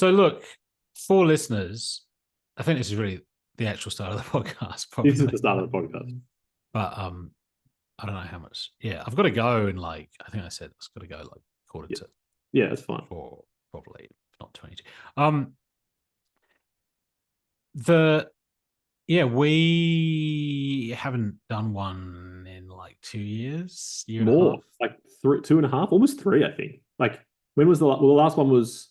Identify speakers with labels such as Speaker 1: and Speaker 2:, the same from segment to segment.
Speaker 1: So look, for listeners, I think this is really the actual start of the podcast. Probably.
Speaker 2: This is the start of the podcast.
Speaker 1: But I don't know how much. Yeah, I've got to go in I think I said it's got to go like quarter to.
Speaker 2: Yeah, that's fine.
Speaker 1: Or probably not 22. We haven't done one in like 2 years.
Speaker 2: More, like 2.5, almost 3, I think. Like, when was the last one was?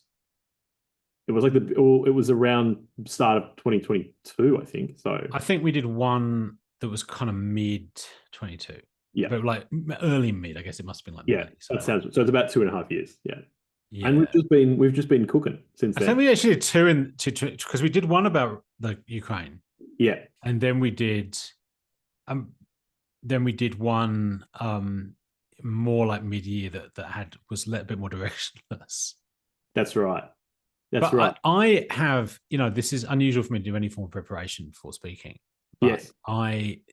Speaker 2: It was it was around start of 2022, I think. So
Speaker 1: I think we did one that was kind of mid 22.
Speaker 2: Yeah,
Speaker 1: but like early mid. I guess it must have been like
Speaker 2: yeah.
Speaker 1: May, so
Speaker 2: that sounds so. It's about 2.5 years. Yeah.
Speaker 1: Yeah.
Speaker 2: And we've just been cooking since then.
Speaker 1: I think we actually did two because we did one about the Ukraine.
Speaker 2: Yeah.
Speaker 1: And then we did one more like mid-year that was a bit more directionless.
Speaker 2: That's right. That's right.
Speaker 1: I have, this is unusual for me to do any form of preparation before speaking. But
Speaker 2: yes.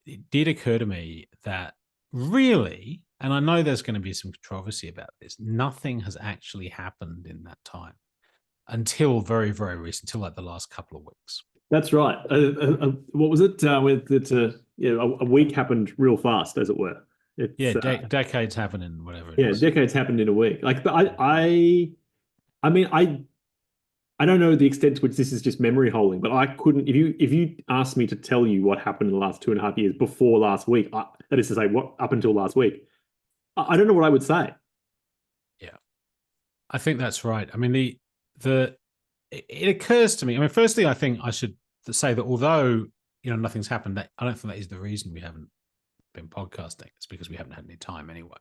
Speaker 1: It did occur to me that really, and I know there's going to be some controversy about this, nothing has actually happened in that time until very, very recent, until like the last couple of weeks.
Speaker 2: That's right. What was it? A week happened real fast, as it were.
Speaker 1: Decades happen in whatever.
Speaker 2: Decades happened in a week. Like, but I mean, I don't know the extent to which this is just memory holding, but I couldn't. If you asked me to tell you what happened in the last 2.5 years before last week, that is to say, what up until last week, I don't know what I would say.
Speaker 1: Yeah, I think that's right. I mean, it occurs to me. I mean, firstly, I think I should say that although nothing's happened, I don't think that is the reason we haven't been podcasting. It's because we haven't had any time anyway.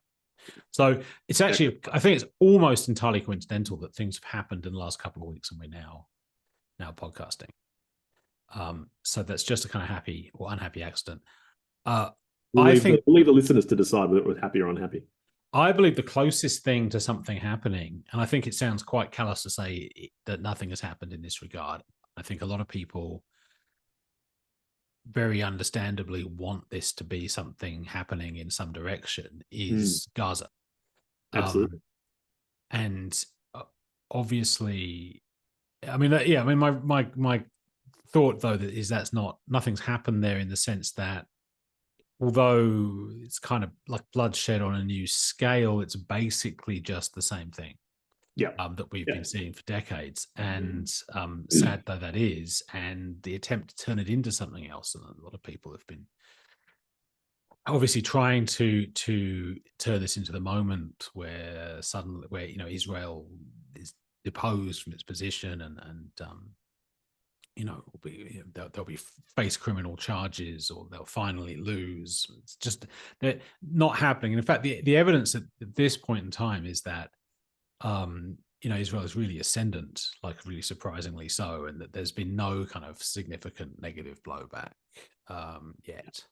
Speaker 1: So it's actually, I think it's almost entirely coincidental that things have happened in the last couple of weeks and we're now podcasting. So that's just a kind of happy or unhappy accident.
Speaker 2: We'll leave the listeners to decide whether it was happy or unhappy.
Speaker 1: I believe the closest thing to something happening, and I think it sounds quite callous to say that nothing has happened in this regard. I think a lot of people very understandably want this to be something happening in some direction is Gaza.
Speaker 2: Absolutely.
Speaker 1: And obviously, I mean, my thought though is nothing's happened there in the sense that although it's kind of like bloodshed on a new scale, it's basically just the same thing.
Speaker 2: Yeah.
Speaker 1: That we've been seeing for decades. And sad though that is, and the attempt to turn it into something else, and a lot of people have been obviously trying to turn this into the moment where Israel is deposed from its position and they'll be face criminal charges or they'll finally lose. It's just they're not happening. And in fact, the evidence at this point in time is that Israel is really ascendant, like really surprisingly so, and that there's been no kind of significant negative blowback yet.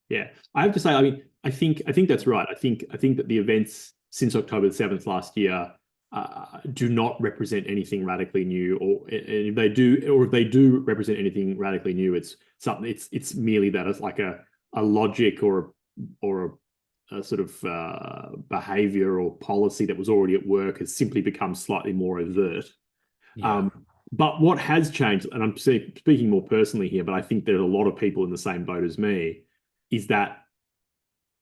Speaker 2: Yeah, I have to say, I mean, I think that's right. I think that the events since October 7th last year do not represent anything radically new, or if they do represent anything radically new, it's something. It's merely that it's like a logic or a sort of behavior or policy that was already at work has simply become slightly more overt.
Speaker 1: Yeah.
Speaker 2: But what has changed, and I'm speaking more personally here, but I think there are a lot of people in the same boat as me, is that,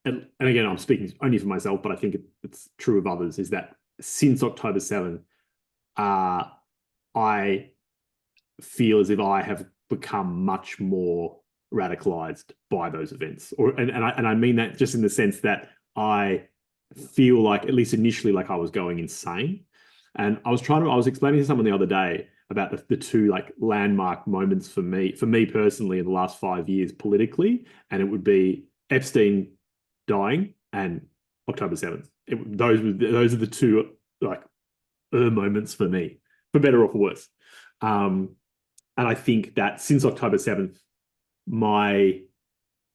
Speaker 2: and again, I'm speaking only for myself, but I think it's true of others, is that since October 7th, I feel as if I have become much more radicalized by those events, and I mean that just in the sense that I feel like, at least initially, like I was going insane. And I was explaining to someone the other day about the two like landmark moments for me personally in the last 5 years politically, and it would be Epstein dying and October 7th. Those are the two like moments for me, for better or for worse. And I think that since October 7th, my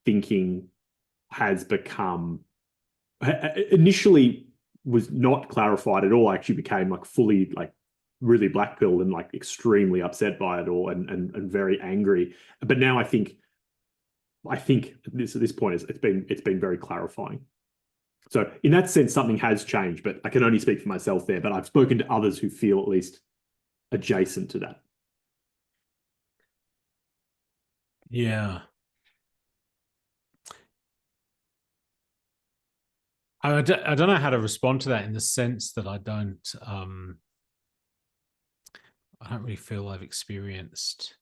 Speaker 2: thinking has become, initially was not clarified at all. I actually became like fully like really blackpilled and like extremely upset by it all and very angry. But now I think this at this point it's been very clarifying. So in that sense, something has changed, but I can only speak for myself there. But I've spoken to others who feel at least adjacent to that.
Speaker 1: Yeah. I don't know how to respond to that, in the sense that I don't really feel I've experienced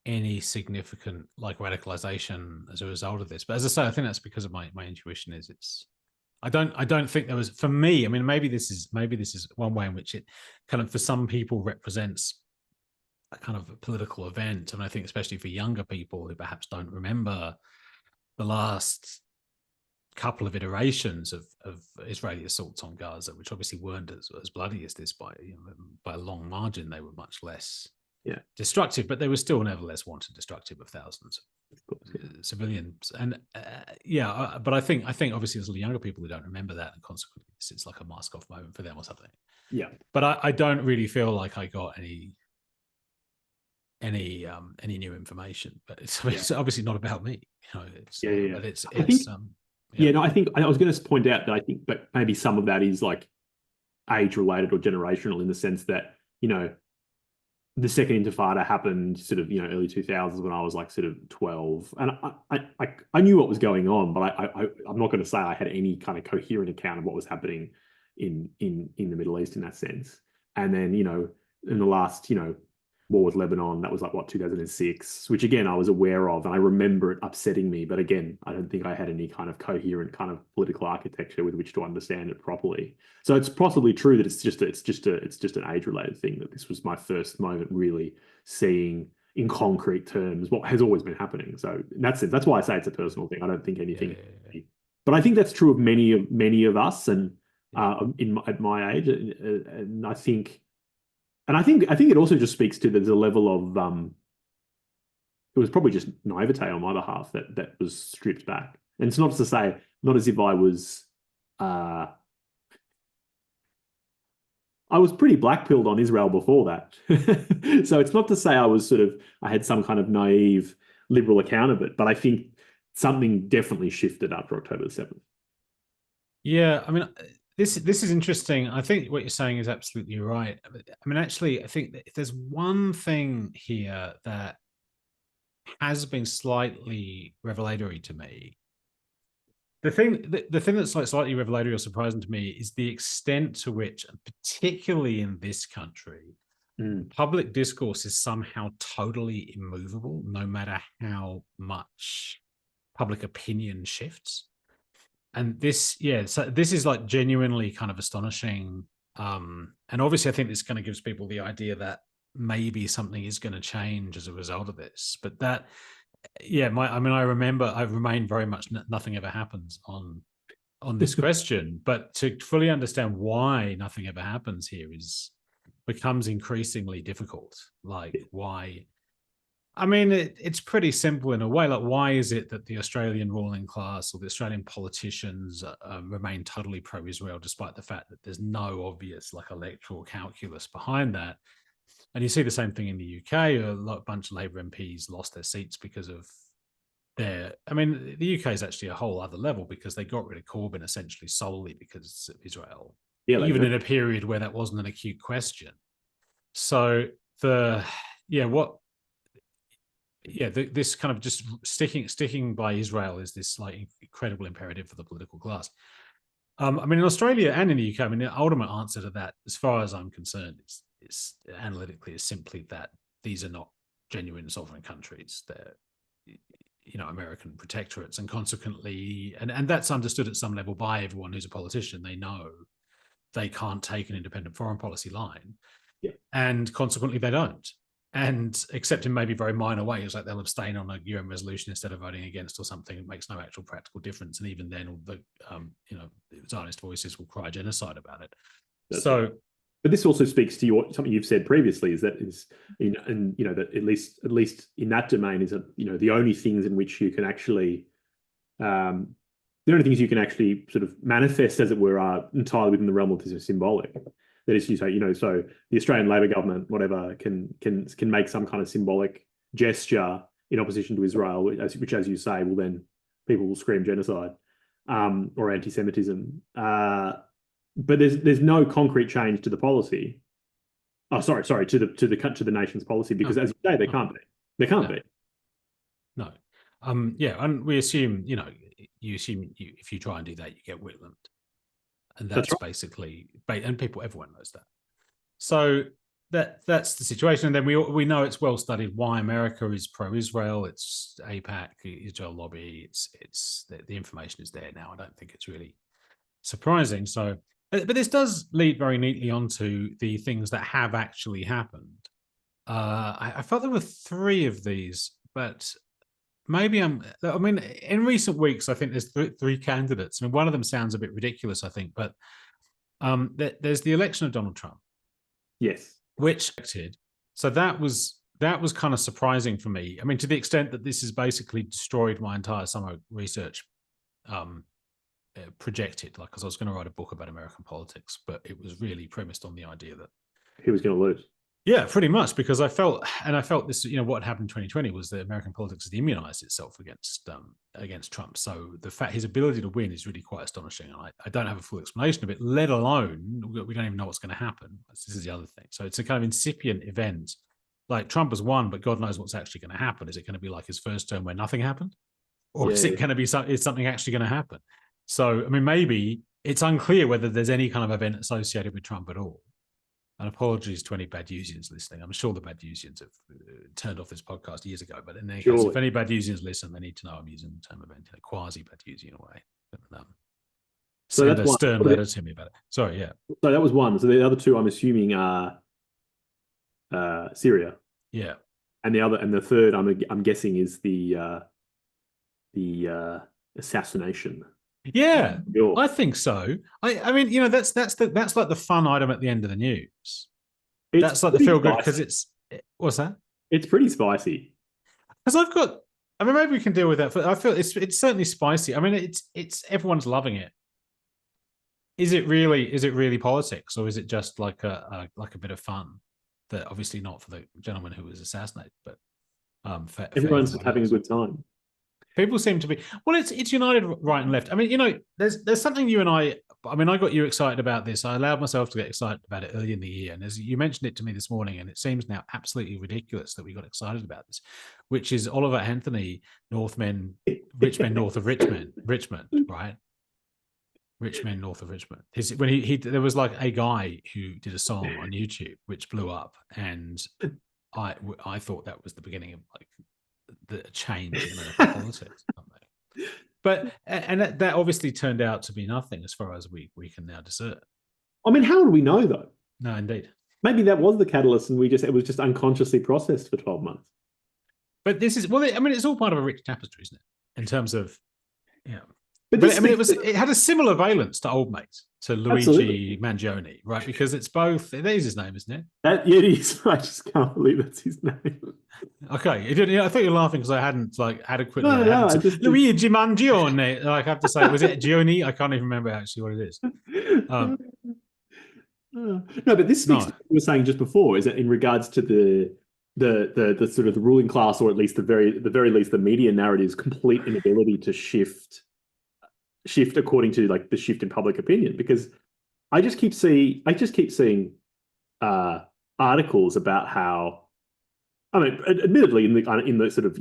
Speaker 1: any significant like radicalization as a result of this. But as I say, I think that's because of my intuition is I don't think there was, for me, I mean, maybe this is one way in which it kind of for some people represents a kind of a political event. And I think especially for younger people who perhaps don't remember the last couple of iterations of Israeli assaults on Gaza, which obviously weren't as bloody as this by a long margin. They were much less destructive, but they were still nevertheless wanton destructive of thousands of civilians. And but I think obviously there's younger people who don't remember that, and consequently it's like a mask off moment for them or something.
Speaker 2: Yeah,
Speaker 1: but I don't really feel like I got any new information. But it's obviously not about me, But it's
Speaker 2: no, I think I was going to point out that I think, but maybe some of that is like age related or generational, in the sense that, the second Intifada happened sort of, early 2000s, when I was like sort of 12, and I knew what was going on, but I'm not going to say I had any kind of coherent account of what was happening in the Middle East in that sense. And then, in the last, war with Lebanon, that was like 2006, which again I was aware of, and I remember it upsetting me. But again, I don't think I had any kind of coherent kind of political architecture with which to understand it properly. So it's possibly true that it's just an age-related thing, that this was my first moment really seeing in concrete terms what has always been happening. So in that sense, that's why I say it's a personal thing. I don't think anything, but I think that's true of many of us, and at my age, and I think. And I think it also just speaks to there's a level of it was probably just naivete on my behalf that was stripped back. And it's not to say, not as if I was pretty black-pilled on Israel before that. So it's not to say I had some kind of naive liberal account of it, but I think something definitely shifted after October 7th.
Speaker 1: Yeah, I mean, this is interesting. I think what you're saying is absolutely right. I mean, actually, I think that if there's one thing here that has been slightly revelatory to me, the thing that's like slightly revelatory or surprising to me is the extent to which, particularly in this country, public discourse is somehow totally immovable, no matter how much public opinion shifts. And this is like genuinely kind of astonishing. And obviously I think this kind of gives people the idea that maybe something is going to change as a result of this. But that, I remember I remain very much nothing ever happens on this question. But to fully understand why nothing ever happens here becomes increasingly difficult. Like why? I mean, it's pretty simple in a way. Like, why is it that the Australian ruling class or the Australian politicians remain totally pro-Israel, despite the fact that there's no obvious like electoral calculus behind that? And you see the same thing in the UK. A bunch of Labour MPs lost their seats because of I mean, the UK is actually a whole other level, because they got rid of Corbyn essentially solely because of Israel, even in a period where that wasn't an acute question. So this kind of just sticking by Israel is this like incredible imperative for the political class. I mean, in Australia and in the UK, I mean, the ultimate answer to that, as far as I'm concerned, is analytically is simply that these are not genuine sovereign countries. They're American protectorates, and consequently, and that's understood at some level by everyone who's a politician. They know they can't take an independent foreign policy line, and consequently they don't. And except in maybe very minor ways, like they'll abstain on a UN resolution instead of voting against or something, it makes no actual practical difference. And even then, all the Zionist voices will cry genocide about it.
Speaker 2: But this also speaks to something you've said previously, that at least in that domain is the only things in which you can actually sort of manifest, as it were, are entirely within the realm of this symbolic. That is, so the Australian Labor government, whatever, can make some kind of symbolic gesture in opposition to Israel, which, as you say, people will scream genocide or anti-Semitism. But there's no concrete change to the policy. Oh, sorry, to the nation's policy, because as you say, they can't be. They can't be.
Speaker 1: No. Yeah, and we assume, you assume if you try and do that, you get whittled. And that's
Speaker 2: right.
Speaker 1: basically, and everyone knows that. So that's the situation. And then we know it's well studied why America is pro-Israel. It's AIPAC, Israel lobby. It's the information is there now. I don't think it's really surprising. So, but this does lead very neatly onto the things that have actually happened. I felt there were 3 of these, but maybe in recent weeks, I think there's 3 candidates. I mean, one of them sounds a bit ridiculous, I think, but there's the election of Donald Trump.
Speaker 2: Yes.
Speaker 1: Which, so that was kind of surprising for me. I mean, to the extent that this has basically destroyed my entire summer research projected, like, because I was going to write a book about American politics, but it was really premised on the idea that
Speaker 2: he was going to lose.
Speaker 1: Yeah, pretty much, because I felt this, what happened in 2020 was that American politics had immunized itself against Trump. So the fact his ability to win is really quite astonishing. And I don't have a full explanation of it, let alone we don't even know what's going to happen. This is the other thing. So it's a kind of incipient event. Like, Trump has won, but God knows what's actually going to happen. Is it going to be like his first term where nothing happened? Or is it going to be is something actually going to happen? So, I mean, maybe it's unclear whether there's any kind of event associated with Trump at all. And apologies to any Badusians listening. I'm sure the Badusians have turned off this podcast years ago. But in any case, if any Badusians listen, they need to know I'm using the term event in a quasi-Badusian way. But, so send a stern letter to me about it. Sorry, yeah.
Speaker 2: So that was one. So the other 2, I'm assuming, are Syria.
Speaker 1: Yeah.
Speaker 2: And the third, I'm guessing, is the assassination.
Speaker 1: Yeah, I think so. I mean, that's like the fun item at the end of the news. That's like the feel good, because what's that?
Speaker 2: It's pretty spicy.
Speaker 1: Because maybe we can deal with that. I feel it's certainly spicy. I mean, it's everyone's loving it. Is it really politics, or is it just like a bit of fun? That obviously not for the gentleman who was assassinated, but
Speaker 2: everyone's just having a good time.
Speaker 1: People seem to be. Well, it's united right and left. I mean, there's something you and I got you excited about this. I allowed myself to get excited about it early in the year. And as you mentioned it to me this morning, and it seems now absolutely ridiculous that we got excited about this, which is Oliver Anthony, rich men north of Richmond, right? Rich men north of Richmond. When there was like a guy who did a song on YouTube which blew up, and I thought that was the beginning of like the change in American politics. But that obviously turned out to be nothing as far as we can now discern.
Speaker 2: I mean, how do we know though?
Speaker 1: No, indeed.
Speaker 2: Maybe that was the catalyst, and it was just unconsciously processed for 12 months.
Speaker 1: But this is it's all part of a rich tapestry, isn't it? In terms of, yeah. But it had a similar valence to Old Mates, to Luigi Mangione, right? Because it's both. It is his name, isn't it?
Speaker 2: It is. I just can't believe that's his name.
Speaker 1: Okay, I thought you were laughing because I hadn't adequately.
Speaker 2: No,
Speaker 1: Luigi Mangione. Like, I have to say, was it Gioni? I can't even remember actually what it is.
Speaker 2: No, but this speaks to what you were saying just before. Is that in regards to the sort of the ruling class, or at least the very least the media narrative's complete inability to shift according to like the shift in public opinion, because I just keep seeing articles about how, I mean, admittedly in the sort of,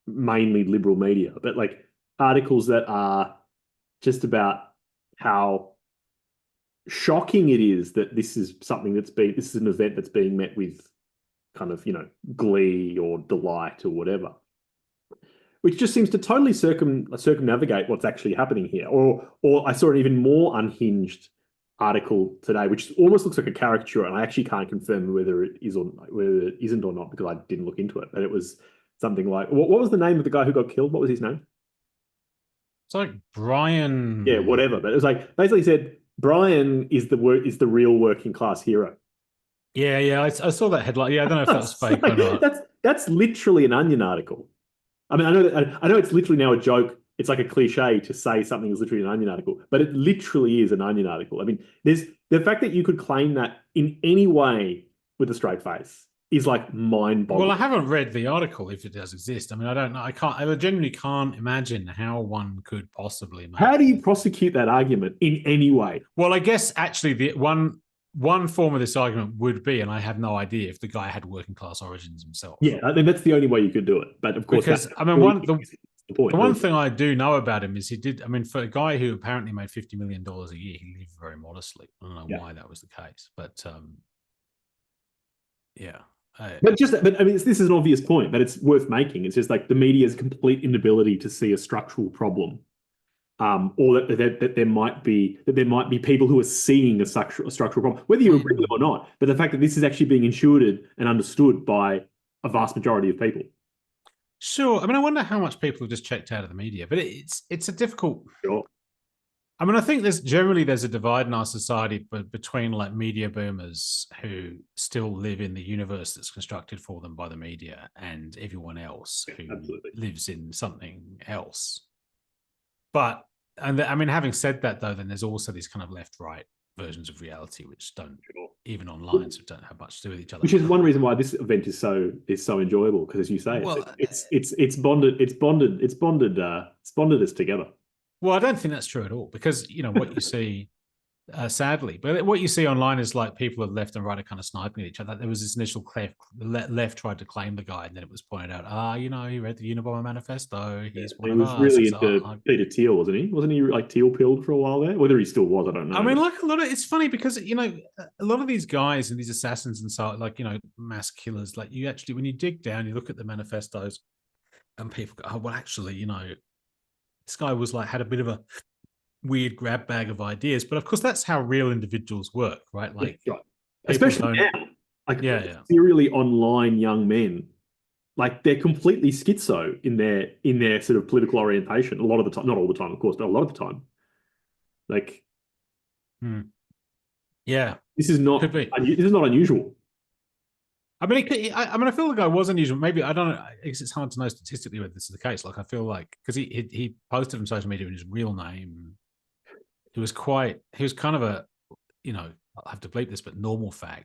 Speaker 2: mainly liberal media, but like articles that are just about how shocking it is that this is an event that's being met with kind of, glee or delight or whatever, which just seems to totally circumnavigate what's actually happening here. Or I saw an even more unhinged article today, which almost looks like a caricature, and I actually can't confirm whether it isn't or not, because I didn't look into it. But it was something like, what was the name of the guy who got killed? What was his name?
Speaker 1: It's like Brian.
Speaker 2: Yeah, whatever. But it was like basically said Brian is the real working class hero.
Speaker 1: Yeah, I saw that headline. Yeah, I don't know if that's fake or not.
Speaker 2: That's literally an Onion article. I mean, I know it's literally now a joke. It's like a cliche to say something is literally an Onion article, but it literally is an Onion article. I mean, there's the fact that you could claim that in any way with a straight face is like mind-boggling.
Speaker 1: Well, I haven't read the article, if it does exist. I mean, I don't know. I genuinely can't imagine how one could possibly make.
Speaker 2: How do you prosecute that argument in any way?
Speaker 1: Well, I guess actually the one one form of this argument would be, and I have no idea if the guy had working class origins himself.
Speaker 2: Yeah, I mean that's the only way you could do it. But of course,
Speaker 1: Because
Speaker 2: that's
Speaker 1: I mean,
Speaker 2: the point.
Speaker 1: the one thing I do know about him is he did. I mean, for a guy who apparently made $50 million a year, he lived very modestly. I don't know why that was the case, but yeah.
Speaker 2: But I mean, this is an obvious point, but it's worth making. It's just like the media's complete inability to see a structural problem, or that there might be people who are seeing a structural problem, whether you agree with them or not. But the fact that this is actually being intuited and understood by a vast majority of people.
Speaker 1: Sure. I mean, I wonder how much people have just checked out of the media, but it's a difficult.
Speaker 2: Sure.
Speaker 1: I mean, I think there's a divide in our society between like media boomers who still live in the universe that's constructed for them by the media and everyone else who lives in something else. But, and I mean, having said that, though, then there's also these kind of left-right versions of reality which don't, even online, so don't have much to do with each other.
Speaker 2: Which is one reason why this event is so enjoyable, because as you say, it's bonded us together.
Speaker 1: Well, I don't think that's true at all, because what you see, sadly, but what you see online is like people of left and right are kind of sniping at each other. There was this initial left tried to claim the guy, and then it was pointed out, he read the Unabomber manifesto. He's one of us.
Speaker 2: He was really into Peter Thiel, wasn't he? Wasn't he like Thiel pilled for a while there? Whether he still was, I don't know.
Speaker 1: I mean, like it's funny because a lot of these guys and these assassins and so like mass killers, like you actually when you dig down, you look at the manifestos, and people go, oh well, actually, this guy was like had a bit of a weird grab bag of ideas, but of course that's how real individuals work, right? Like,
Speaker 2: right. Especially now, like serially online young men, like they're completely schizo in their sort of political orientation. A lot of the time, not all the time, of course, but a lot of the time. Like,
Speaker 1: yeah,
Speaker 2: this is not unusual.
Speaker 1: I mean, I feel like I was unusual. Maybe I don't know. I guess it's hard to know statistically whether this is the case. Like, I feel like because he posted on social media in his real name. He was kind of a, I'll have to bleep this, but normal fag,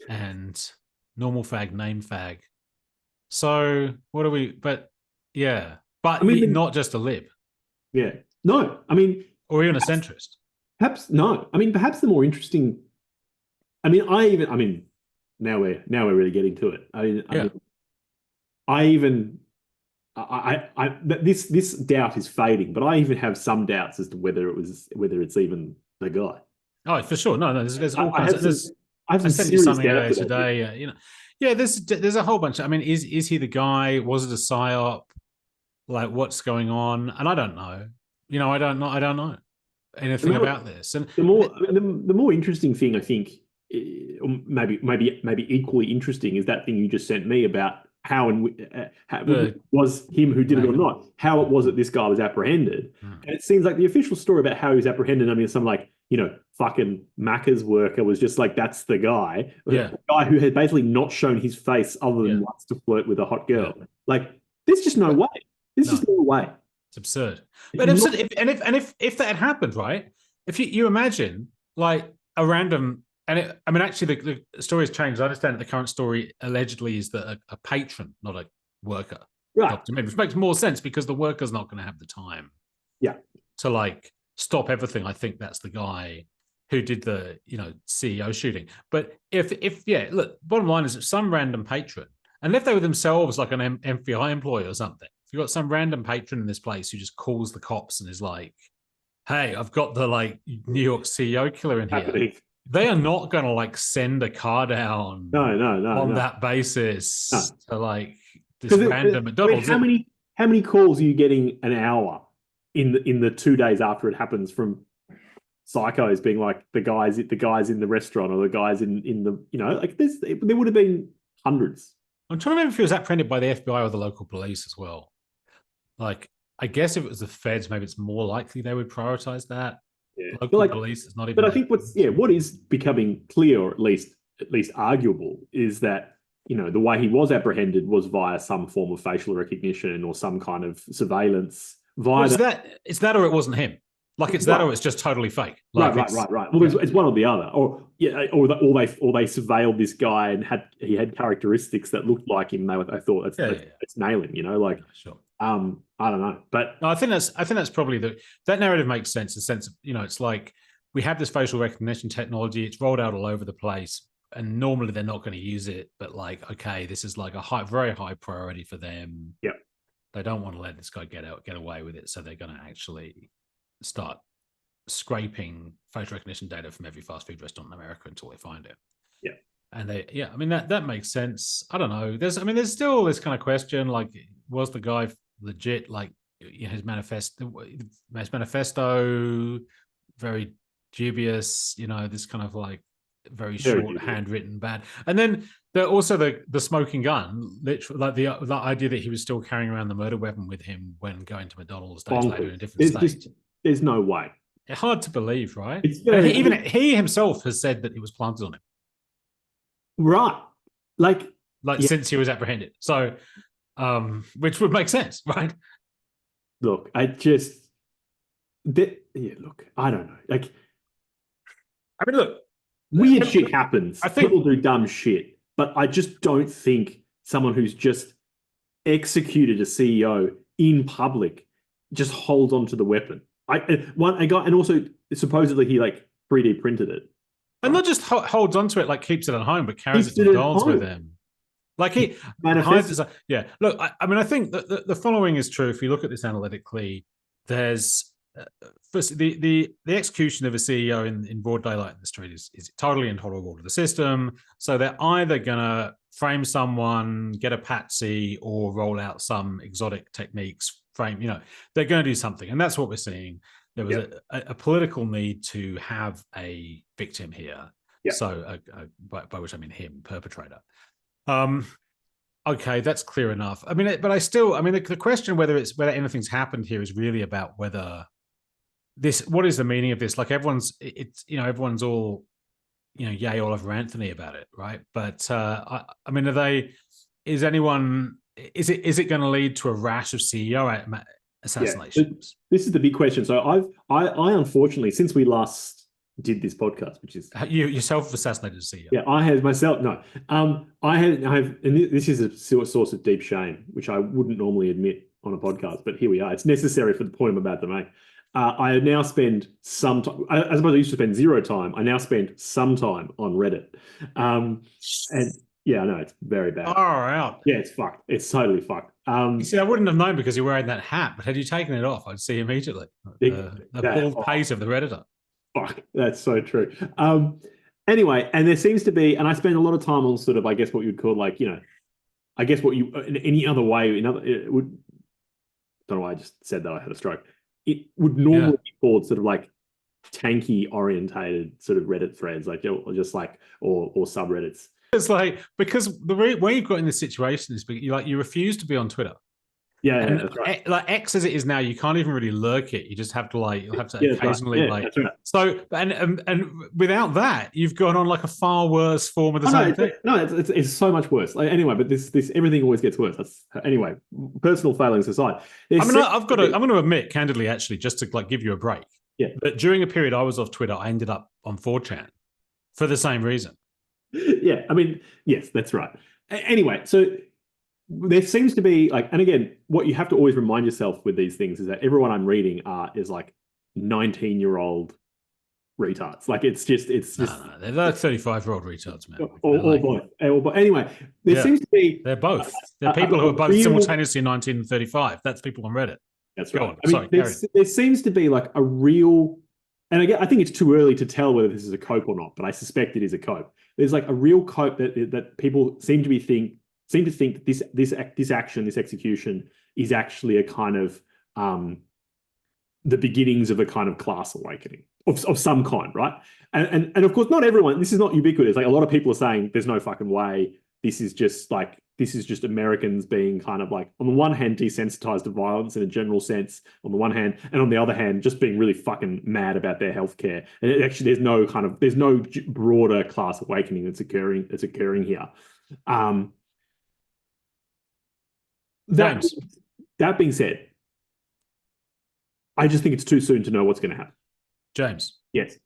Speaker 1: and normal fag, name fag. So what are we? But yeah, but I mean, not just a lib.
Speaker 2: Yeah, no, I mean,
Speaker 1: or even a centrist.
Speaker 2: Perhaps no. I mean, perhaps the more interesting. I mean, now we're really getting to it. This doubt is fading, but I even have some doubts as to whether it's even the guy.
Speaker 1: Oh, for sure. No, there's all kinds. I sent you something earlier today. There's a whole bunch. I mean, is he the guy? Was it a psyop? Like, what's going on? And I don't know. I don't know anything about this. And
Speaker 2: the more interesting thing, I think, or maybe equally interesting, is that thing you just sent me about how was him who did it or not, how it was that this guy was apprehended. And it seems like the official story about how he was apprehended, I mean, some like, fucking Macca's worker was just like, that's the guy.
Speaker 1: Yeah.
Speaker 2: The guy who had basically not shown his face other than once to flirt with a hot girl. Yeah. Like, there's just no way. There's just no way.
Speaker 1: It's absurd. But if that had happened, right? If you imagine like a random, actually the story has changed. I understand that the current story allegedly is that a patron, not a worker,
Speaker 2: right?
Speaker 1: Which makes more sense because the worker's not going to have the time, to like stop everything. I think that's the guy who did the CEO shooting. But if look, bottom line is that some random patron, and if they were themselves like an FBI employee or something, if you've got some random patron in this place who just calls the cops and is like, hey, I've got the like New York CEO killer in here. They are not going to like send a car down on that basis to like this random McDonald's.
Speaker 2: I mean, how many calls are you getting an hour in the 2 days after it happens from psychos being like the guys in the restaurant or the guys in the like there would have been hundreds.
Speaker 1: I'm trying to remember if he was apprehended by the FBI or the local police as well. Like, I guess if it was the feds, maybe it's more likely they would prioritize that. Yeah. Local police is not even.
Speaker 2: But I think what is becoming clear, or at least arguable, is that the way he was apprehended was via some form of facial recognition or some kind of surveillance.
Speaker 1: It's that, or it wasn't him. Like it's that, or it's just totally fake. Like
Speaker 2: right. Well, it's one or the other, or they surveilled this guy and he had characteristics that looked like him. They thought it's nailing.
Speaker 1: Sure.
Speaker 2: I don't know, but
Speaker 1: no, I think that's probably that narrative makes sense. The sense of it's like we have this facial recognition technology. It's rolled out all over the place, and normally they're not going to use it. But like, okay, this is like a very high priority for them.
Speaker 2: Yep.
Speaker 1: They don't want to let this guy get away with it, so they're going to actually start scraping facial recognition data from every fast food restaurant in America until they find it.
Speaker 2: Yeah.
Speaker 1: And I mean, that makes sense. I don't know. There's still this kind of question, like, was the guy legit? Like, his manifesto, very dubious, this kind of like very short, handwritten bad. And then also the smoking gun, literally, like the idea that he was still carrying around the murder weapon with him when going to McDonald's days later in a different state.
Speaker 2: There's no way.
Speaker 1: It's hard to believe, right?
Speaker 2: Even
Speaker 1: he himself has said that it was planted on him.
Speaker 2: Right.
Speaker 1: Since he was apprehended. So, which would make sense, right?
Speaker 2: Look, I don't know. Like,
Speaker 1: I mean, look,
Speaker 2: weird shit happens.
Speaker 1: I think
Speaker 2: people do dumb shit, but I just don't think someone who's just executed a CEO in public just holds on to the weapon. And also supposedly he like 3D printed it.
Speaker 1: And not just holds onto it, like keeps it at home, but carries it to McDonald's with him. Like he hides it. Yeah. Look, I mean, I think that the following is true. If you look at this analytically, there's first the execution of a CEO in broad daylight in the street is totally intolerable to the system. So they're either gonna frame someone, get a patsy, or roll out some exotic techniques. They're going to do something, and that's what we're seeing. There was a political need to have a victim here. Yep. So by which I mean him, perpetrator. Okay, that's clear enough. I mean, the question whether anything's happened here is really about whether what is the meaning of this? Like everyone's all, yay Oliver Anthony about it, right? But is it going to lead to a rash of CEO assassinations?
Speaker 2: This is the big question. So I unfortunately, since we last did this podcast, which is
Speaker 1: you yourself assassinated a CEO.
Speaker 2: Yeah, I have myself. No, I have, and this is a source of deep shame, which I wouldn't normally admit on a podcast, but here we are. It's necessary for the point I'm about to make. I now spend some time, as opposed to I used to spend zero time, I now spend some time on Reddit. And yeah, I know it's very bad.
Speaker 1: Far out.
Speaker 2: Yeah, it's fucked. It's totally fucked.
Speaker 1: You see, I wouldn't have known because you're wearing that hat, but had you taken it off, I'd see immediately the bald pate of the Redditor.
Speaker 2: Fuck, that's so true. Anyway, and there seems to be, and I spend a lot of time on sort of, I guess what you'd call like, I guess what you, in any other way, it would, don't know why I just said that I had a stroke. It would normally be called sort of like tanky orientated sort of Reddit threads, like, or just like, or subreddits.
Speaker 1: It's like, because the way you've got in this situation is you refuse to be on Twitter.
Speaker 2: Yeah, that's right.
Speaker 1: Like X as it is now, you can't even really lurk it. You just have to occasionally right. So and without that, you've gone on like a far worse form of the same thing.
Speaker 2: No, it's so much worse. Like, anyway, but this everything always gets worse. Anyway, personal failings aside. I'm
Speaker 1: going to admit candidly, actually, just to like give you a break.
Speaker 2: Yeah.
Speaker 1: But during a period I was off Twitter, I ended up on 4chan for the same reason.
Speaker 2: Yeah, I mean, yes, that's right. Anyway, so there seems to be like, and again, what you have to always remind yourself with these things is that everyone I'm reading is like 19-year-old retards. Like it's just
Speaker 1: no, they're like 35-year-old retards, man.
Speaker 2: Or both. Anyway, there seems to be
Speaker 1: they're both. They're people who are both simultaneously 19 and 35. That's people on Reddit.
Speaker 2: That's right. There seems to be like a real, and again, I think it's too early to tell whether this is a cope or not, but I suspect it is a cope. There's like a real cope that people seem to think that this action, this execution, is actually a kind of the beginnings of a kind of class awakening of some kind, right? And of course, not everyone. This is not ubiquitous. Like a lot of people are saying, "There's no fucking way. This is just Americans being kind of like, on the one hand, desensitized to violence in a general sense, on the one hand, and on the other hand, just being really fucking mad about their healthcare." And actually, there's no broader class awakening that's occurring here. That being said, I just think it's too soon to know what's going to happen.
Speaker 1: James.
Speaker 2: Yes.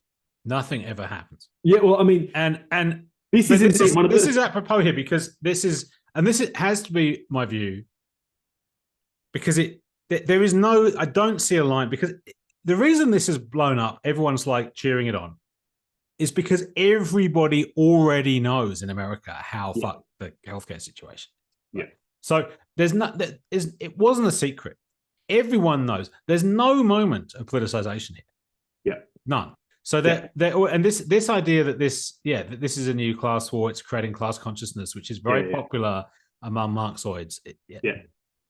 Speaker 1: Nothing ever happens.
Speaker 2: Yeah, well, I mean,
Speaker 1: and
Speaker 2: this is
Speaker 1: apropos here because this has to be my view, because there is no, I don't see a line, because the reason this has blown up, everyone's like cheering it on, is because everybody already knows in America how fucked the healthcare situation.
Speaker 2: Yeah.
Speaker 1: So it wasn't a secret. Everyone knows. There's no moment of politicization here.
Speaker 2: Yeah.
Speaker 1: None. So and this idea that this is a new class war, it's creating class consciousness, which is very popular among Marxoids.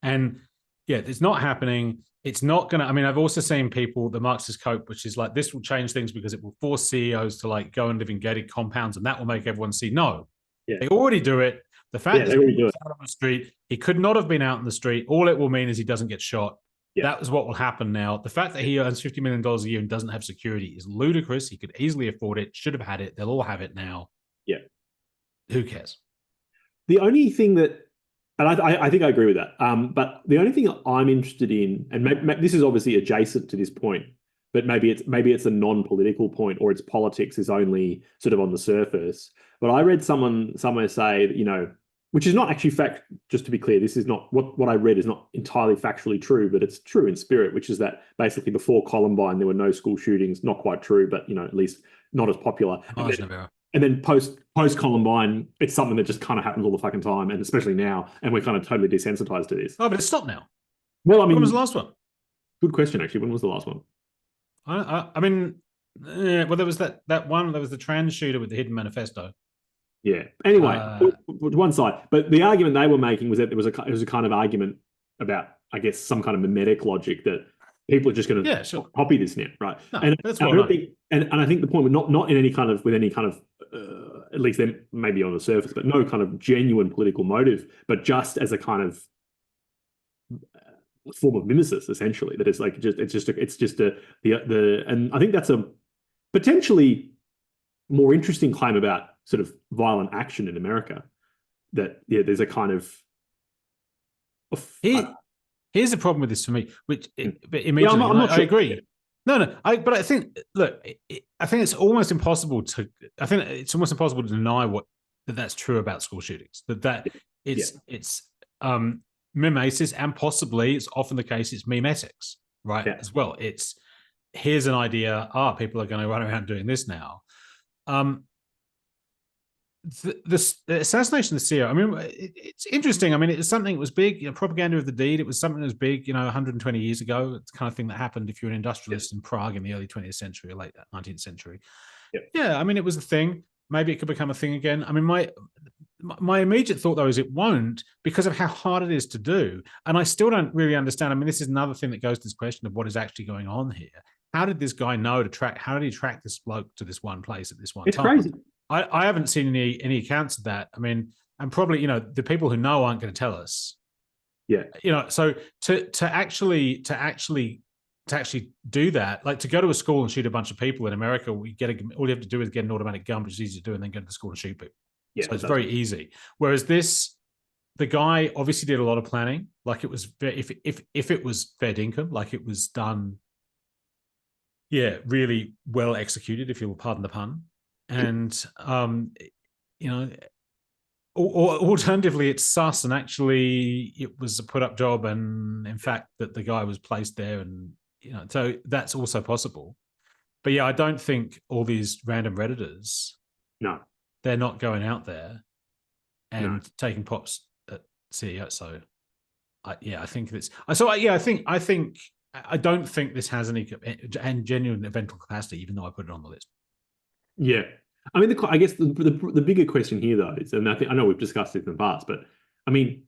Speaker 1: And it's not happening. It's not going to, I mean, I've also seen people, the Marxist cope, which is like, this will change things because it will force CEOs to like go and live in gated compounds, and that will make everyone see, no, they already do it. The fact that he's out on the street, he could not have been out in the street. All it will mean is he doesn't get shot. That was what will happen now. The fact that he earns $50 million a year and doesn't have security is ludicrous. He could easily afford it, should have had it. They'll all have it now.
Speaker 2: Yeah.
Speaker 1: Who cares?
Speaker 2: The only thing that, and I think I agree with that, but the only thing I'm interested in, and this is obviously adjacent to this point, but maybe it's a non-political point, or its politics is only sort of on the surface. But I read somewhere say that, you know, which is not actually fact, just to be clear, this is not, what I read is not entirely factually true, but it's true in spirit, which is that basically before Columbine, there were no school shootings. Not quite true, but, you know, at least not as popular. And then post Columbine, it's something that just kind of happens all the fucking time, and especially now, and we're kind of totally desensitized to this.
Speaker 1: Oh, but it's stopped now.
Speaker 2: Well, I mean,
Speaker 1: when was the last one?
Speaker 2: Good question, actually. When was the last one?
Speaker 1: I mean, well, there was that one. There was the trans shooter with the hidden manifesto.
Speaker 2: Yeah. Anyway, one side, but the argument they were making was that it was a kind of argument about, I guess, some kind of mimetic logic that people are just going to copy this now, right?
Speaker 1: No,
Speaker 2: and
Speaker 1: that's
Speaker 2: I think, and I think the point was not in any kind of at least then maybe on the surface, but no kind of genuine political motive, but just as a kind of form of mimesis, essentially. That it's like and I think that's a potentially more interesting claim about sort of violent action in America. That there's a kind of
Speaker 1: here's the problem with this for me, which immediately I agree. No, but I think, look, I think it's almost impossible to deny that's true about school shootings. That it's mimesis, and possibly it's often the case it's memetics, right? As well. It's here's an idea. People are going to run around doing this now. The assassination of Syria, I mean, it's interesting. I mean, it's something that was big, you know, propaganda of the deed. It was something that was big, you know, 120 years ago. It's the kind of thing that happened if you're an industrialist in Prague in the early 20th century or late 19th century. Yeah, I mean, it was a thing. Maybe it could become a thing again. I mean, my immediate thought, though, is it won't, because of how hard it is to do. And I still don't really understand. I mean, this is another thing that goes to this question of what is actually going on here. How did this guy know to track? How did he track this bloke to this one place at this one time?
Speaker 2: It's crazy.
Speaker 1: I haven't seen any accounts of that. I mean, and probably, you know, the people who know aren't going to tell us. Yeah. You know, so to actually do that, like to go to a school and shoot a bunch of people in America, all you have to do is get an automatic gun, which is easy to do, and then go to the school and shoot people. Yeah, so it's very easy. Whereas the guy obviously did a lot of planning. Like it was, if it was fair dinkum, like it was done, really well executed, if you'll pardon the pun. And you know, or alternatively, it's sus, and actually it was a put-up job, and in fact that the guy was placed there, and you know, so that's also possible. But yeah, I don't think all these random Redditors, they're not going out there and taking pops at CEO. So I think it's so. I don't think this has any genuine eventual capacity, even though I put it on the list.
Speaker 2: Yeah, I mean, I guess the bigger question here, though, is, and I know we've discussed it in the past, but I mean,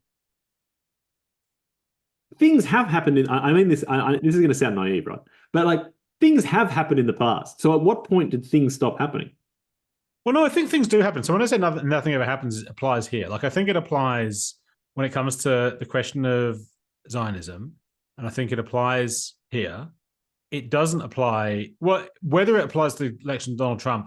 Speaker 2: things have happened in. I mean, this is going to sound naive, right? But like, things have happened in the past. So, at what point did things stop happening?
Speaker 1: Well, no, I think things do happen. So when I say nothing ever happens, it applies here. Like, I think it applies when it comes to the question of Zionism, and I think it applies here. It doesn't apply. Whether it applies to the election of Donald Trump,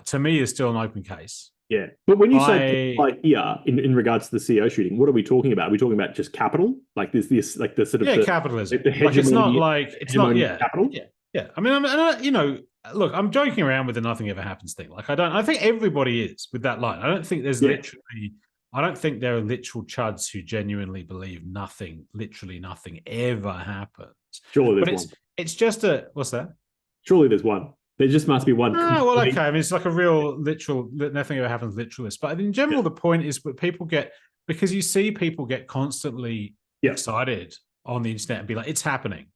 Speaker 1: to me, is still an open case.
Speaker 2: Yeah, but when you say like here in regards to the CEO shooting, what are we talking about? Are we talking about just capital, like this like the sort of
Speaker 1: capitalism?
Speaker 2: Like
Speaker 1: it's not like it's not
Speaker 2: capital.
Speaker 1: Yeah. I mean, you know, look, I'm joking around with the nothing ever happens thing. Like I think everybody is with that line. I don't think there's literally I don't think there are literal chuds who genuinely believe nothing, literally nothing ever happens.
Speaker 2: Surely
Speaker 1: But
Speaker 2: there's one.
Speaker 1: it's just a what's that?
Speaker 2: Surely there's one. There just must be one.
Speaker 1: Oh, well, okay. I mean, it's like a real literal, nothing ever happens literalist. But in general, the point is what people get, because you see people get constantly excited on the internet and be like, it's happening.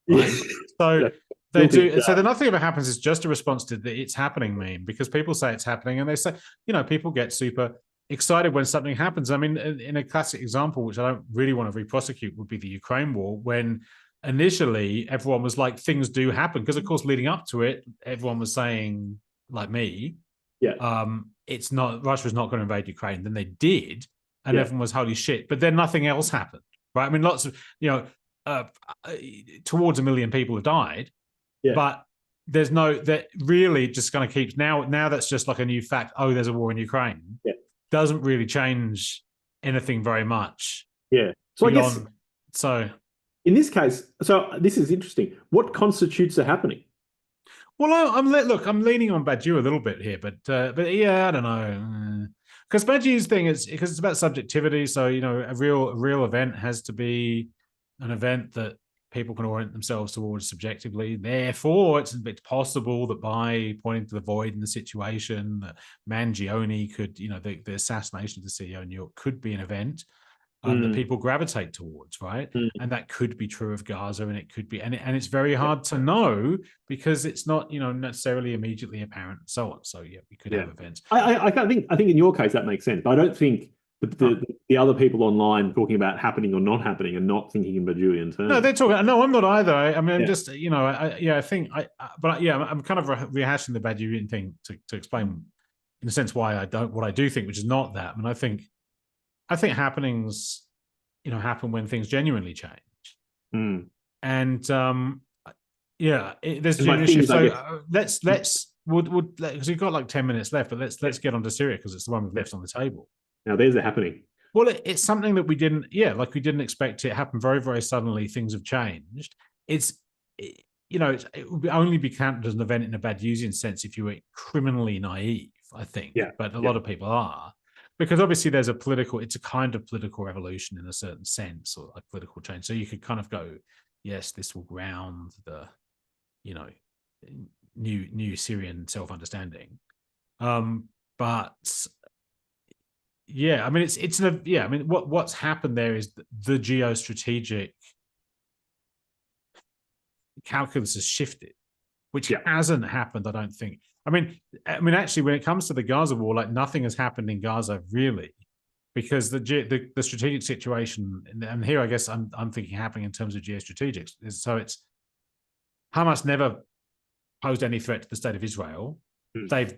Speaker 1: Right? So they do. So the nothing ever happens is just a response to the it's happening meme, because people say it's happening and they say, people get super excited when something happens. I mean, in a classic example, which I don't really want to re-prosecute, would be the Ukraine war, when initially everyone was like, things do happen, because of course leading up to it everyone was saying, like me, it's not, Russia's not going to invade Ukraine. Then they did, and everyone was, holy shit. But then nothing else happened, right? I mean, lots of towards 1 million people have died, but there's no, that really just kind of keeps now that's just like a new fact. Oh, there's a war in Ukraine. Doesn't really change anything very much.
Speaker 2: So
Speaker 1: beyond,
Speaker 2: I guess
Speaker 1: so
Speaker 2: in this case, so this is interesting. What constitutes a happening?
Speaker 1: Well, I'm leaning on Badiou a little bit here, but yeah, I don't know, because Badiou's thing is because it's about subjectivity. So a real event has to be an event that people can orient themselves towards subjectively. Therefore, it's possible that by pointing to the void in the situation, that Mangione could, the assassination of the CEO in New York could be an event that people gravitate towards, right? And that could be true of Gaza, and it could be, and it's very hard to know because it's not, necessarily immediately apparent, and so on. So we could have events.
Speaker 2: I think in your case that makes sense, but I don't think the other people online talking about happening or not happening are not thinking in Badiouian terms.
Speaker 1: No, they're talking. No, I'm not either. I mean, I'm just, I think I'm kind of rehashing the Badiouian thing to explain, in a sense, why I don't, what I do think, which is not that. I mean, I think happenings, happen when things genuinely change. And there's genuine. So let's because we've got like 10 minutes left, but let's get on to Syria, because it's the one we've left on the table.
Speaker 2: Now there's a happening.
Speaker 1: Well, it's something that we didn't expect. It happened very, very suddenly. Things have changed. It would only be counted as an event in a Badiousian sense if you were criminally naive, I think. But a lot of people are. Because obviously it's a kind of political revolution in a certain sense, or like political change. So you could kind of go, yes, this will ground the, new Syrian self-understanding. But I mean, I mean, what's happened there is the geostrategic calculus has shifted, which hasn't happened, I don't think. I mean, actually, when it comes to the Gaza war, like nothing has happened in Gaza really, because the strategic situation, and here I guess I'm thinking happening in terms of geostrategics. So it's Hamas never posed any threat to the state of Israel. They've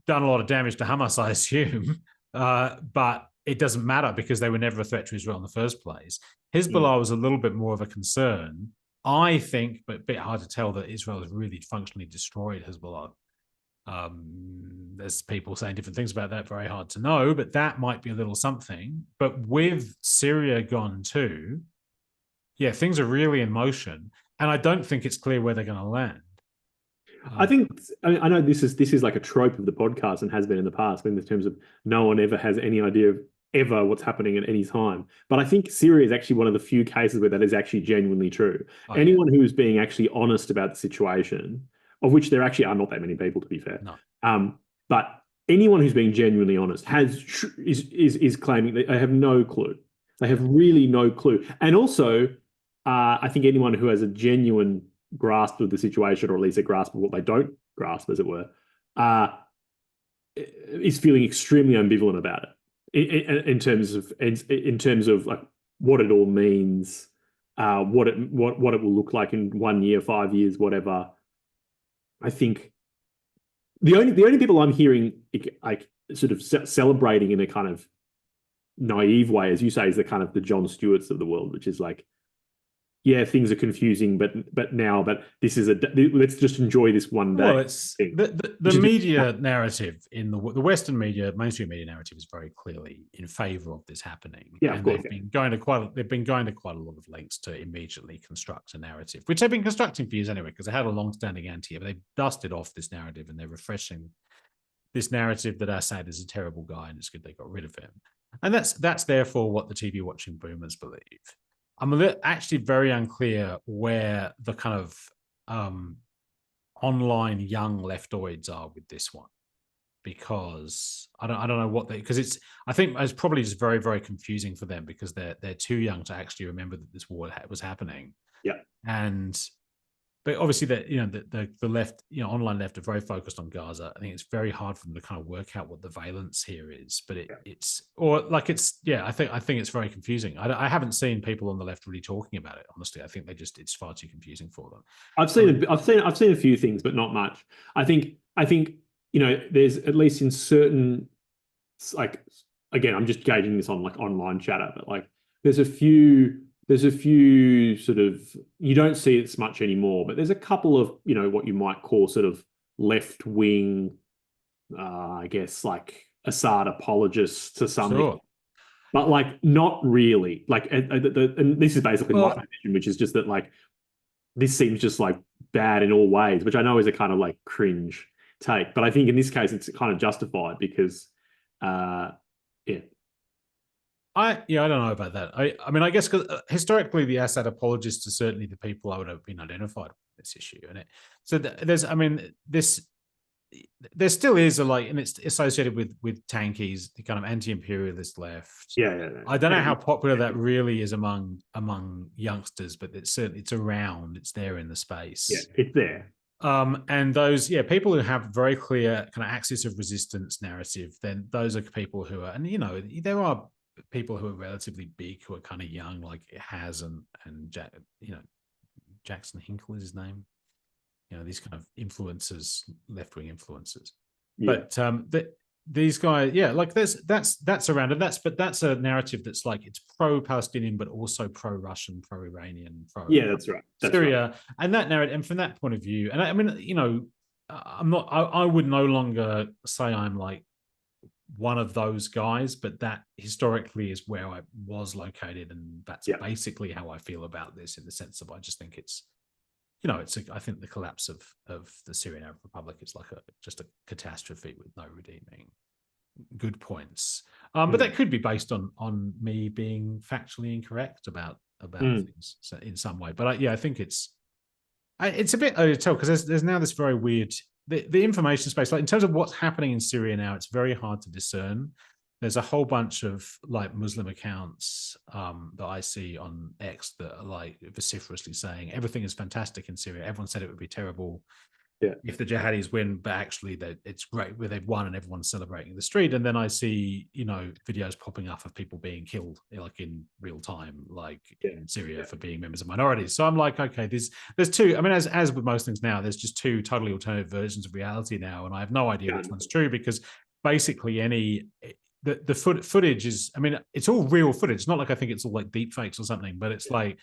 Speaker 1: done a lot of damage to Hamas, I assume, but it doesn't matter because they were never a threat to Israel in the first place. Hezbollah was a little bit more of a concern, I think, but a bit hard to tell that Israel has really functionally destroyed Hezbollah. There's people saying different things about that, very hard to know, but that might be a little something. But with Syria gone too, things are really in motion, and I don't think it's clear where they're going to land.
Speaker 2: I know this is like a trope of the podcast and has been in the past, in terms of no one ever has any idea of ever what's happening at any time. But I think Syria is actually one of the few cases where that is actually genuinely true. Anyone who is being actually honest about the situation, of which there actually are not that many people, to be fair.
Speaker 1: No.
Speaker 2: But anyone who's being genuinely honest is claiming that they have no clue. They have really no clue. And also, I think anyone who has a genuine grasp of the situation, or at least a grasp of what they don't grasp, as it were, is feeling extremely ambivalent about it in terms of like what it all means, what it will look like in 1 year, 5 years, whatever. I think the only people I'm hearing like sort of celebrating in a kind of naive way, as you say, is the kind of the Jon Stewarts of the world, which is like, things are confusing, but this is let's just enjoy this one day. Well,
Speaker 1: it's the media narrative in the Western media, mainstream media narrative is very clearly in favor of this happening.
Speaker 2: Of course,
Speaker 1: they've been going to quite a lot of lengths to immediately construct a narrative, which they've been constructing for years anyway, because they had a long-standing anti, but they've dusted off this narrative and they're refreshing this narrative that Assad is a terrible guy and it's good they got rid of him. And that's therefore what the TV watching boomers believe. I'm actually very unclear where the kind of online young leftoids are with this one, because I don't know what they, because I think it's probably just very, very confusing for them because they're too young to actually remember that this war was happening.
Speaker 2: Yeah.
Speaker 1: And but obviously the left, online left are very focused on Gaza. I think it's very hard for them to kind of work out what the valence here is. But I think it's very confusing. I haven't seen people on the left really talking about it. Honestly, I think it's far too confusing for them.
Speaker 2: I've seen a few things, but not much. I think there's, at least in certain, like, again, I'm just gauging this on like online chatter, but like there's a few sort of, you don't see it much anymore, but there's a couple of, what you might call sort of left wing, I guess, like Assad apologists to some extent, but like not really. Like, and this is basically my position, which is just that like this seems just like bad in all ways, which I know is a kind of like cringe take, but I think in this case it's kind of justified because, yeah.
Speaker 1: I don't know about that. I mean, I guess because historically the Assad apologists are certainly the people I would have been identified with this issue, there still is and it's associated with tankies, the kind of anti-imperialist left.
Speaker 2: Yeah.
Speaker 1: I don't know how popular that really is among youngsters, but it's around, it's there in the space.
Speaker 2: Yeah, it's there.
Speaker 1: And those, people who have very clear kind of axis of resistance narrative, then those are people who are, and there are people who are relatively big who are kind of young, like Haz and Jackson Hinkle is his name. These kind of influencers, left-wing influencers. Yeah. But these guys, like that's around, and that's a narrative that's like it's pro-Palestinian, but also pro-Russian, pro-Iranian,
Speaker 2: that's right.
Speaker 1: Syria, right. And that narrative, and from that point of view, and I mean, I would no longer say I'm like one of those guys, but that historically is where I was located, and that's basically how I feel about this, in the sense of I just think it's, I think the collapse of the Syrian Arab Republic is like just a catastrophe with no redeeming good points. But that could be based on me being factually incorrect about things in some way. But I think it's a bit early to tell, because there's now this very weird the information space, like in terms of what's happening in Syria now, it's very hard to discern. There's a whole bunch of like Muslim accounts that I see on X that are like vociferously saying everything is fantastic in Syria. Everyone said it would be terrible if the jihadis win, but actually it's great where they've won and everyone's celebrating in the street. And then I see, videos popping up of people being killed like in real time, like in Syria for being members of minorities. So I'm like, okay, there's two. I mean, as with most things now, there's just two totally alternative versions of reality now, and I have no idea which one's true, because basically the footage is, I mean, it's all real footage. It's not like I think it's all like deep fakes or something, but it's like,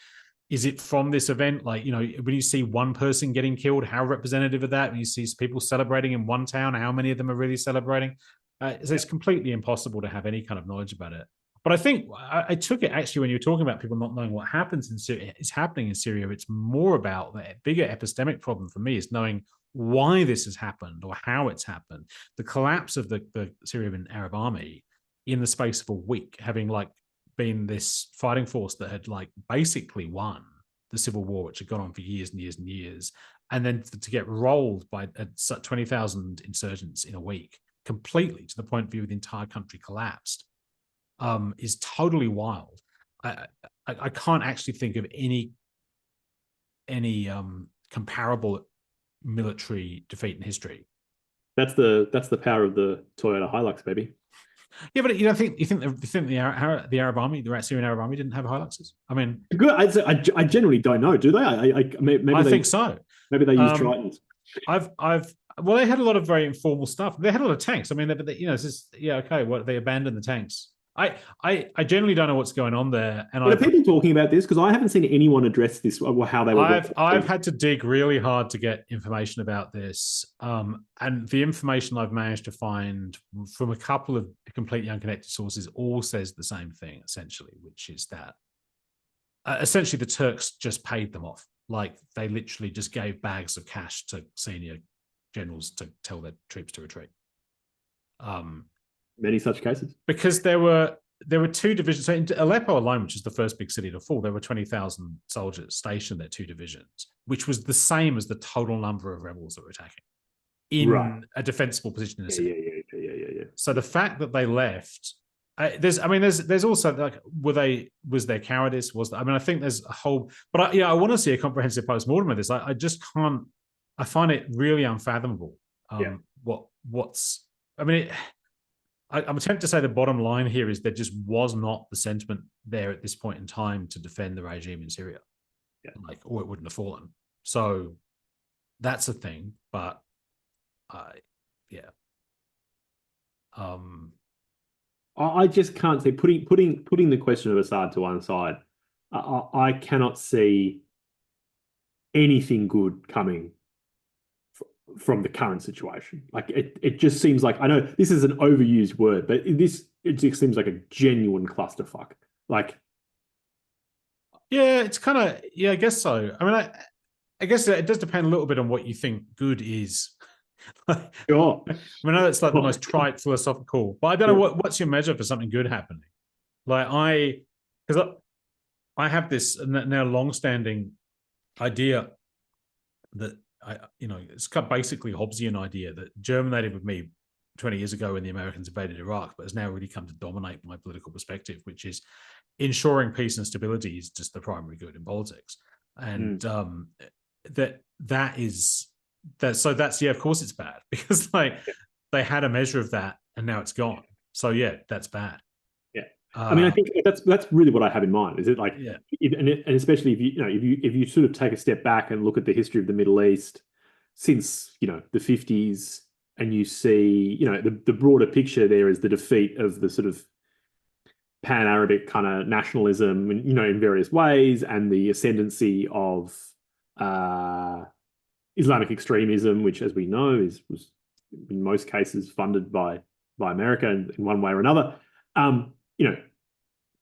Speaker 1: is it from this event? Like, when you see one person getting killed, how representative of that? When you see people celebrating in one town, how many of them are really celebrating? So it's completely impossible to have any kind of knowledge about it. But I think I took it actually when you were talking about people not knowing what happens in Syria, is happening in Syria. It's more about the bigger epistemic problem for me is knowing why this has happened or how it's happened. The collapse of the Syrian Arab army in the space of a week, having like been this fighting force that had like basically won the civil war, which had gone on for years and years and years, and then to get rolled by 20,000 insurgents in a week, completely to the point of view the entire country collapsed, is totally wild. I can't actually think of any comparable military defeat in history.
Speaker 2: That's the power of the Toyota Hilux, baby.
Speaker 1: Yeah, but you think the Arab army, the Syrian Arab army, didn't have Hiluxes? I mean,
Speaker 2: good. I generally don't know. Do they? Maybe
Speaker 1: I think so.
Speaker 2: Maybe they use Tritons.
Speaker 1: Well, they had a lot of very informal stuff. They had a lot of tanks. I mean, they abandoned the tanks. I generally don't know what's going on there. And
Speaker 2: are people talking about this? Because I haven't seen anyone address this or how they were.
Speaker 1: I've had to dig really hard to get information about this. And the information I've managed to find from a couple of completely unconnected sources all says the same thing, essentially, which is that essentially the Turks just paid them off. Like they literally just gave bags of cash to senior generals to tell their troops to retreat.
Speaker 2: Many such cases,
Speaker 1: because there were there were two divisions. So in Aleppo alone, which is the first big city to fall, there were 20,000 soldiers stationed at two divisions, which was the same as the total number of rebels that were attacking in a defensible position in the city.
Speaker 2: Yeah.
Speaker 1: So the fact that they left, there's also like, was there cowardice? I think there's a whole, but I want to see a comprehensive post-mortem of this. I just can't. I find it really unfathomable. I'm tempted to say the bottom line here is there just was not the sentiment there at this point in time to defend the regime in Syria, or it wouldn't have fallen. So that's a thing, but
Speaker 2: I just can't see putting the question of Assad to one side. I cannot see anything good coming from the current situation. Like it just seems like, I know this is an overused word, but it just seems like a genuine clusterfuck. Like,
Speaker 1: yeah, it's kind of, I guess so. I guess it does depend a little bit on what you think good is.
Speaker 2: Sure.
Speaker 1: I know it's like the most trite philosophical, but I don't know what's your measure for something good happening. Like because I have this now long-standing idea that it's kind of basically Hobbesian idea that germinated with me 20 years ago when the Americans invaded Iraq, but has now really come to dominate my political perspective, which is ensuring peace and stability is just the primary good in politics. And that's of course it's bad because they had a measure of that and now it's gone. So that's bad.
Speaker 2: I think that's really what I have in mind. Is it like, and especially if you sort of take a step back and look at the history of the Middle East since the 50s, and you see the broader picture there is the defeat of the sort of pan-Arabic kind of nationalism, in various ways, and the ascendancy of Islamic extremism, which, as we know, was in most cases funded by America in one way or another.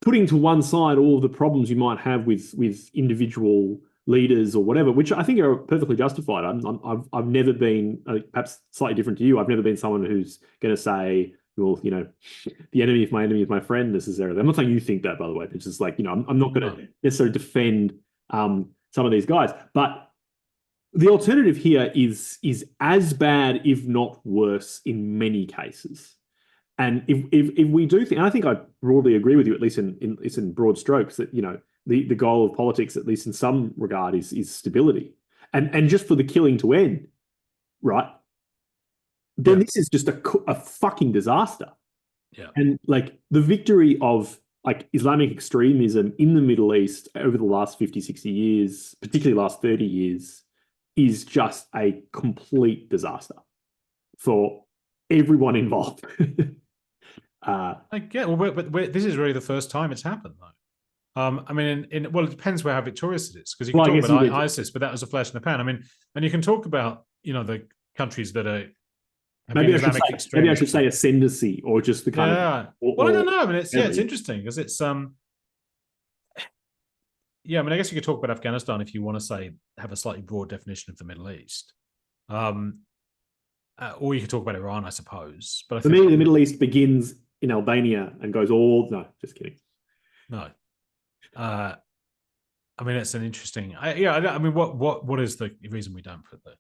Speaker 2: Putting to one side all the problems you might have with individual leaders or whatever, which I think are perfectly justified. I've never been, perhaps slightly different to you, I've never been someone who's going to say, well, the enemy of my enemy is my friend necessarily. I'm not saying you think that, by the way. It's just like, I'm not going to necessarily defend some of these guys. But the alternative here is as bad, if not worse, in many cases. And if we do think, and I think I broadly agree with you, at least in broad strokes, that the goal of politics, at least in some regard, is stability, and just for the killing to end, right? Then this is just a fucking disaster.
Speaker 1: Yeah.
Speaker 2: And like the victory of like Islamic extremism in the Middle East over the last 50, 60 years, particularly last 30 years, is just a complete disaster for everyone involved.
Speaker 1: I get, but this is really the first time it's happened, though. It depends how victorious it is, because you can talk about ISIS, but that was a flash in the pan. And you can talk about the countries that are
Speaker 2: maybe I should say ascendancy, or just the kind of.
Speaker 1: Well, I don't know. It's interesting because it's I guess you could talk about Afghanistan if you want to have a slightly broad definition of the Middle East. Or you could talk about Iran, I suppose. But
Speaker 2: for me, the Middle East begins in Albania and goes all. No, just kidding.
Speaker 1: No. It's an interesting. What is the reason we don't put the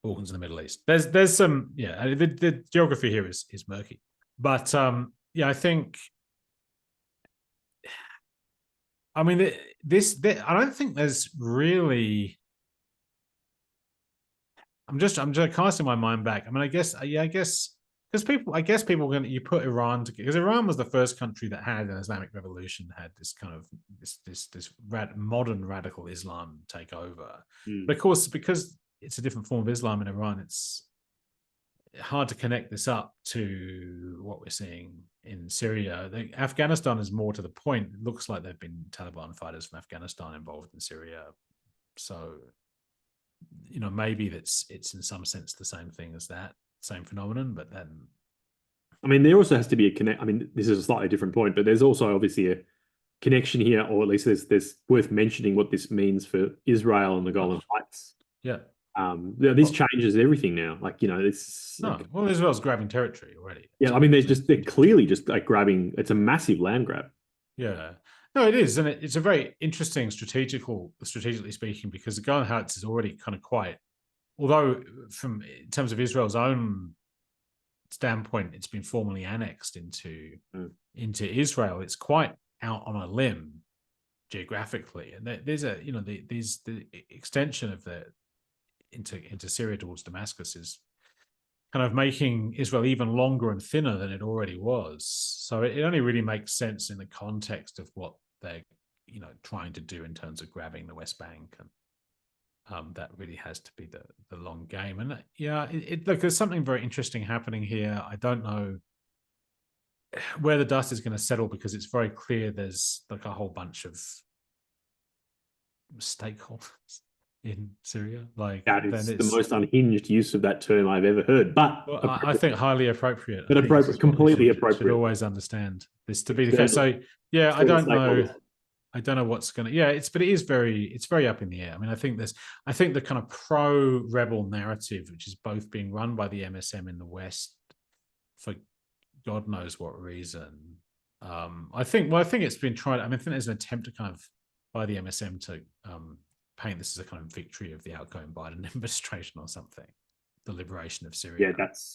Speaker 1: Balkans in the Middle East? There's some. The geography here is murky, but I think. I don't think there's really. I'm just casting my mind back. I guess because people are going to, you put Iran together, because Iran was the first country that had an Islamic revolution, had this kind of this modern radical Islam take over. But of course, because it's a different form of Islam in Iran, it's hard to connect this up to what we're seeing in Syria. Afghanistan is more to the point. It looks like there've been Taliban fighters from Afghanistan involved in Syria, so maybe it's in some sense the same thing as that same phenomenon. But then,
Speaker 2: there also has to be a connect. This is a slightly different point, but there's also obviously a connection here, or at least there's worth mentioning what this means for Israel and the Golan Heights.
Speaker 1: Yeah.
Speaker 2: This changes everything now. Like, it's
Speaker 1: No,
Speaker 2: like,
Speaker 1: well, Israel's grabbing territory already.
Speaker 2: yeah, I mean, they're clearly just like grabbing. It's a massive land grab.
Speaker 1: Yeah, no, it is, and it's a very interesting strategically speaking, because the Golan Heights is already kind of quite. Although, in terms of Israel's own standpoint, it's been formally annexed into Israel. It's quite out on a limb geographically, and there's the extension of the into Syria towards Damascus is kind of making Israel even longer and thinner than it already was. So it only really makes sense in the context of what they're trying to do in terms of grabbing the West Bank, and that really has to be the long game. And look, there's something very interesting happening here. I don't know where the dust is going to settle, because it's very clear there's like a whole bunch of stakeholders in Syria. Like,
Speaker 2: That is the most unhinged use of that term I've ever heard. But
Speaker 1: I think highly appropriate.
Speaker 2: But appropriate, completely appropriate.
Speaker 1: Should always understand this to be the case. So yeah, I don't know. I don't know what's going to. Yeah, but it's very up in the air. I mean, I think the kind of pro-rebel narrative, which is both being run by the MSM in the West for God knows what reason. I think it's been tried. I mean, I think there's an attempt to kind of by the MSM to paint this as a kind of victory of the outgoing Biden administration or something, the liberation of Syria,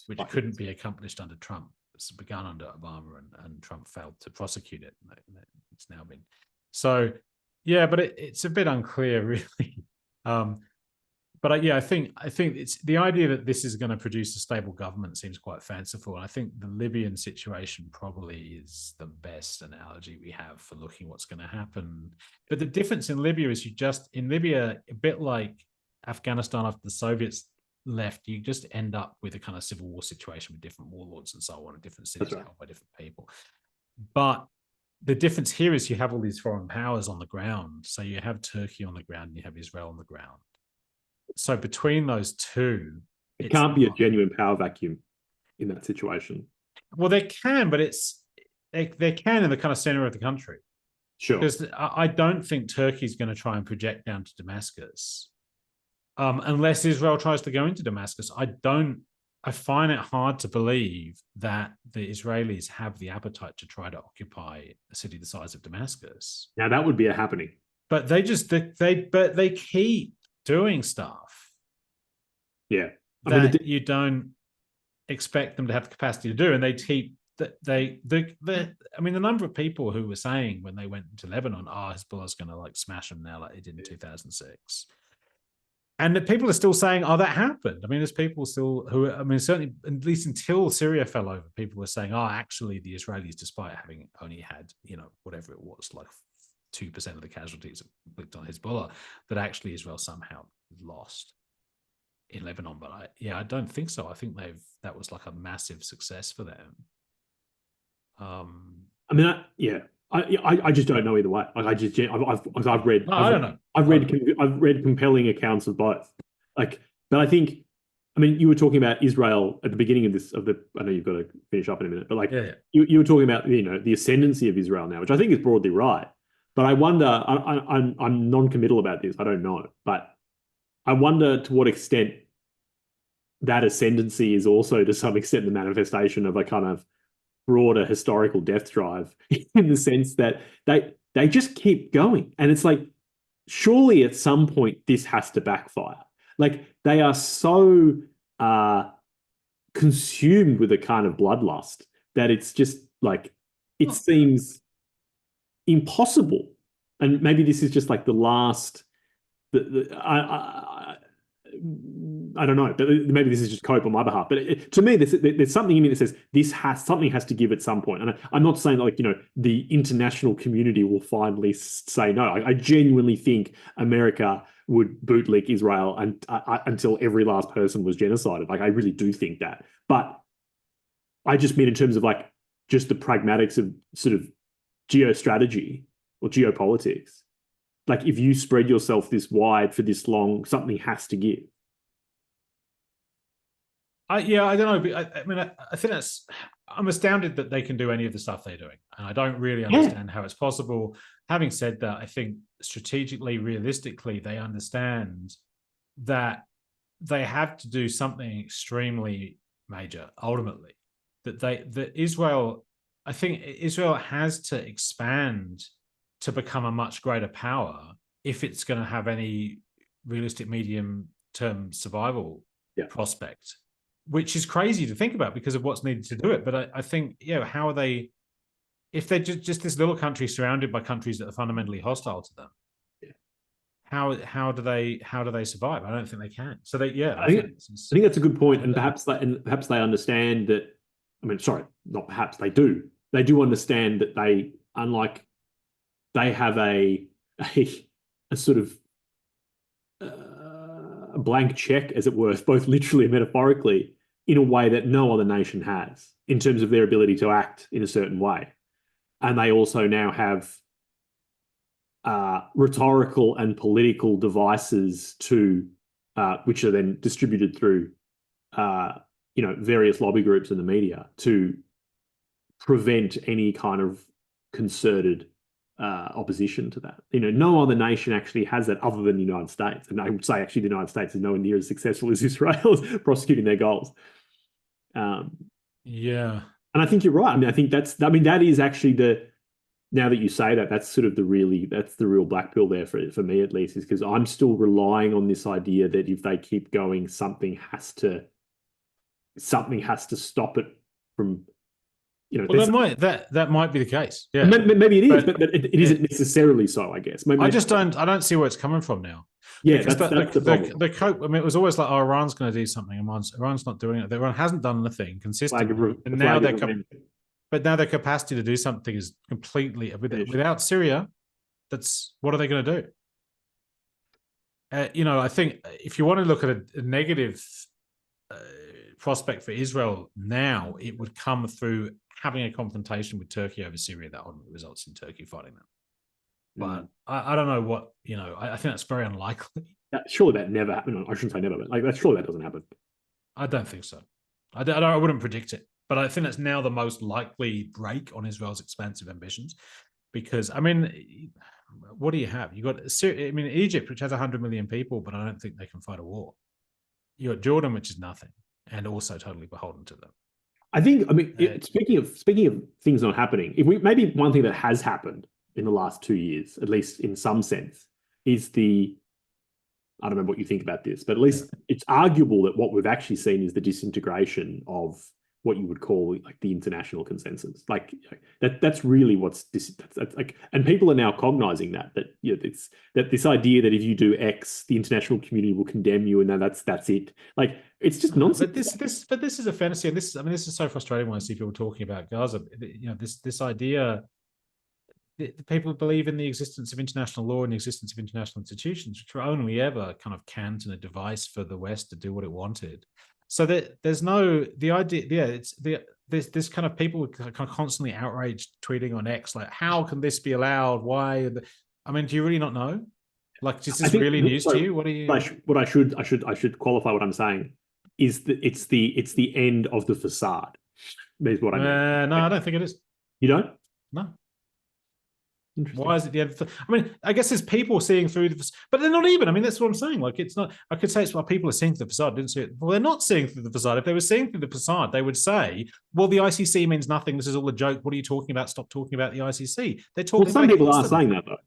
Speaker 1: which couldn't be accomplished under Trump. It's begun under Obama, and Trump failed to prosecute it. It's now been so, yeah, but it's a bit unclear, really. But I think it's the idea that this is going to produce a stable government seems quite fanciful. And I think the Libyan situation probably is the best analogy we have for looking what's going to happen. But the difference in Libya is in Libya, a bit like Afghanistan after the Soviets left, you just end up with a kind of civil war situation with different warlords and so on, and different cities held by different people. But the difference here is you have all these foreign powers on the ground. So you have Turkey on the ground, and you have Israel on the ground. So between those two,
Speaker 2: it can't be a genuine power vacuum in that situation.
Speaker 1: Well, they can, but they can in the kind of center of the country.
Speaker 2: Sure.
Speaker 1: Because I don't think Turkey's going to try and project down to Damascus, unless Israel tries to go into Damascus. I find it hard to believe that the Israelis have the appetite to try to occupy a city the size of Damascus.
Speaker 2: Now that would be a happening.
Speaker 1: But they keep doing stuff.
Speaker 2: Yeah.
Speaker 1: You don't expect them to have the capacity to do, and they keep I mean, the number of people who were saying when they went to Lebanon, Hezbollah's going to like smash them now, like they did in 2006. And the people are still saying, that happened. I mean, there's people still who, I mean, certainly, at least until Syria fell over, people were saying, actually, the Israelis, despite having only had, whatever it was, like 2% of the casualties inflicted on Hezbollah, that actually Israel somehow lost in Lebanon. But I don't think so. I think that was like a massive success for them.
Speaker 2: I mean, I just don't know either way. Like I've read.
Speaker 1: No, I don't know.
Speaker 2: I've read compelling accounts of both. Like, but I think, I mean, you were talking about Israel at the beginning of this. I know you've got to finish up in a minute, but like, you were talking about the ascendancy of Israel now, which I think is broadly right. But I wonder. I'm non-committal about this. I don't know, but I wonder to what extent that ascendancy is also, to some extent, the manifestation of a kind of broader historical death drive, in the sense that they just keep going, and it's like, surely at some point this has to backfire. Like, they are so consumed with a kind of bloodlust that it's just like, it seems impossible. And maybe this is just like the last. I don't know, but maybe this is just cope on my behalf. But to me, there's something in me that says something has to give at some point. And I'm not saying like, the international community will finally say no. I genuinely think America would bootlick Israel until every last person was genocided. Like, I really do think that. But I just mean in terms of like just the pragmatics of sort of geostrategy or geopolitics. Like, if you spread yourself this wide for this long, something has to give.
Speaker 1: I don't know. But I mean, I think I'm astounded that they can do any of the stuff they're doing. And I don't really understand how it's possible. Having said that, I think strategically, realistically, they understand that they have to do something extremely major ultimately. That Israel, I think Israel has to expand to become a much greater power if it's going to have any realistic medium-term survival prospect, which is crazy to think about because of what's needed to do it. But I think, how are they, if they're just this little country surrounded by countries that are fundamentally hostile to them, how do they survive? I don't think they can. So I
Speaker 2: think that's a good point, and perhaps they understand that. I mean, sorry, not perhaps they do. They do understand that they have a sort of a blank check, as it were, both literally and metaphorically, in a way that no other nation has in terms of their ability to act in a certain way. And they also now have rhetorical and political devices which are then distributed through various lobby groups in the media to prevent any kind of concerted opposition to that. No other nation actually has that other than the United States. And I would say actually the United States is nowhere near as successful as Israel prosecuting their goals. And I think you're right. I mean, I think that is actually now that you say that, that's sort of the real black pill there for me, at least, is because I'm still relying on this idea that if they keep going, something has to stop it from,
Speaker 1: well, that might be the case. Yeah,
Speaker 2: maybe it is, but it isn't necessarily so, I guess. Maybe
Speaker 1: I don't see where it's coming from now.
Speaker 2: Yeah, that's the problem.
Speaker 1: The cope. I mean, it was always like, Iran's going to do something, and Iran's not doing it. Iran hasn't done anything consistently, and now now their capacity to do something is completely without Syria. What are they going to do? I think if you want to look at a negative prospect for Israel now, it would come through having a confrontation with Turkey over Syria that ultimately results in Turkey fighting them. But I don't know what, I think that's very unlikely.
Speaker 2: Surely that never happened. I shouldn't say never, but surely that doesn't happen.
Speaker 1: I don't think so. I wouldn't predict it. But I think that's now the most likely break on Israel's expansive ambitions. Because, I mean, what do you have? You got Egypt, which has 100 million people, but I don't think they can fight a war. You got Jordan, which is nothing, and also totally beholden to them.
Speaker 2: Speaking of things not happening, maybe one thing that has happened in the last 2 years, at least in some sense, is I don't know what you think about this, but at least it's arguable that what we've actually seen is the disintegration of what you would call like the international consensus. Like that's really what's that's like, and people are now cognizing that it's that this idea that if you do X, the international community will condemn you, and then that's it. Like it's just nonsense.
Speaker 1: But this is a fantasy, and this is so frustrating when I see people talking about Gaza. This idea. People believe in the existence of international law and the existence of international institutions, which were only ever kind of cant and a device for the West to do what it wanted. So that there's the idea. It's this kind of people kind of constantly outraged tweeting on X, like, how can this be allowed? Why? I mean, do you really not know? Like, is this really news to you? What are you?
Speaker 2: What I should qualify what I'm saying is that it's the end of the facade. Is what I mean.
Speaker 1: No, I don't think it is.
Speaker 2: You don't?
Speaker 1: No. Why is it the end of I mean, I guess there's people seeing through the, but they're not even. I mean, that's what I'm saying. Like, it's not. I could say it's what people are seeing through the facade. Didn't see it. Well, they're not seeing through the facade. If they were seeing through the facade, they would say, "Well, the ICC means nothing. This is all a joke. What are you talking about? Stop talking about the ICC." They're talking.
Speaker 2: Well, some people are saying that though.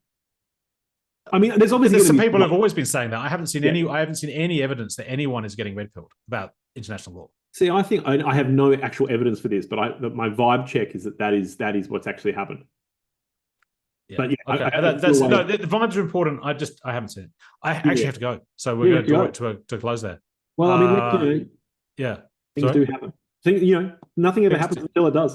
Speaker 2: I mean, there's obviously
Speaker 1: some people have always been saying that. I haven't seen any evidence that anyone is getting red pilled about international law.
Speaker 2: See, I think I have no actual evidence for this, but my vibe check is that is what's actually happened.
Speaker 1: Yeah.
Speaker 2: But
Speaker 1: the vibes are important. I haven't seen it. I actually have to go, so we're going to draw it to close there.
Speaker 2: Well, I mean,
Speaker 1: things
Speaker 2: do happen. Nothing ever happens until it does.